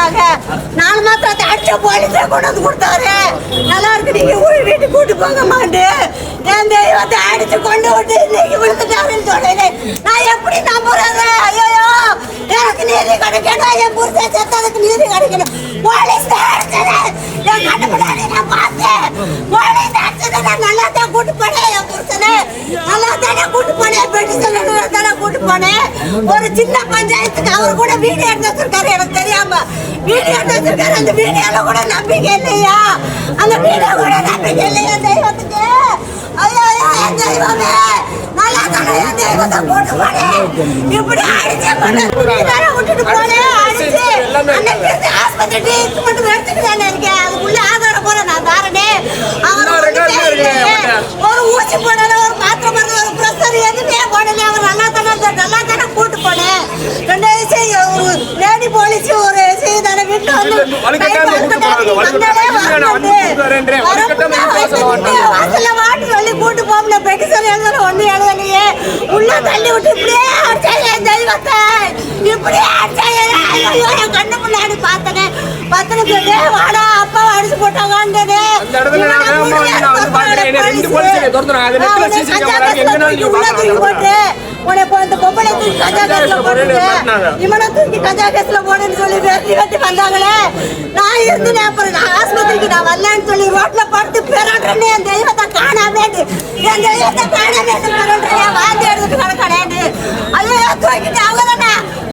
கொடுத்தாங்க. 4 மாசத்தை அடிச்ச போலீஸே கொண்டு வந்து கொடுத்தாரு. நல்லா இருக்கு, நீங்க வீட்டுக்கு கூட்டு போக மாட்டு என் தெய்வத்தை அடிச்சு கொண்டு விட்டு இன்னைக்கு விழுந்துட்டாருன்னு சொல்றேன். நான் எப்படி நம்புறது? ஐயோ, எனக்கு நீதி கிடைக்கணும், என் புருஷன் செத்ததுக்கு நீதி கிடைக்கணும். போலீஸ் அடிச்சது என் கண்ணு முன்னாடி நான் பார்த்தேன். போலீஸ் அடிச்சது நான் நல்லா தான் கூட்டு போனேன். என் புருஷனை நல்லா தானே கூட்டு போனேன். பெட்டிஷன் தானே கூட்டு போனேன். ஒரு சின்ன பஞ்சாயத்துக்கு அவர் கூட வீடியோ எடுத்து வச்சிருக்காரு. எனக்கு தெரியாம வீடியோ எடுத்து வச்சிருக்காரு. அந்த வீடியோல கூட நம்பிக்கை இல்லையா? அந்த வீடியோ கூட நம்பிக்கை இல்லையா தெய்வத்துக்கு? ஐயோ, என் தெய்வமே நல்லா தானே என் தெய்வத்தை கூட்டு போனேன். இப்படி அடிச்சு விட்டுட்டு போனேன். அடிச்சு அன்னைக்கு ஆஸ்பத்திரி ட்ரீட்மெண்ட் எடுத்துக்கிட்டானே இருக்கேன். அதுக்குள்ள ஆதாரம் போல நான் தாரனே. அவர் ஒரு ஊசி போடல, ஒரு மாத்திரை மருந்து, ஒரு பிரஷர் எதுவுமே போடல. அவர் நல்லா தானே கூட்டு போனேன். 2 லேடி போலீஸ் ஒரு செய்தான வீட்டு வந்து வாசல்ல வாட்டு சொல்லி கூட்டு போகல. பெட்டிஷன் எழுதல, ஒண்ணு எழுதலையே. உள்ள தள்ளி விட்டு இப்படியே அடிச்சாங்க தெய்வத்தை. இப்படியே அடிச்சாங்க. என் கண்ணு முன்னாடி பார்த்தனே. வாடா அப்பா அடிச்சு போட்டாங்க. உன்னை இந்த பொம்பளை தூக்கி கஞ்சா கேஸ்ல போடுங்க, இவனை தூக்கி கஞ்சா கேஸ்ல போடுன்னு சொல்லி வெட்டி வந்தாங்களே. நான் இருந்தேன். அப்புறம் நான் ஆஸ்பத்திரிக்கு நான் வரலன்னு சொல்லி ரோட்ல படுத்து பெறன்றேன்னு என் தெய்வத்தை காணாமேன்னு, என் தெய்வத்தை காணாமேன்னு பெறன்றேன். வாழ்ந்து எடுத்துட்டு கிடக்கடேன்னு. ஐயோ, தூக்கிட்டு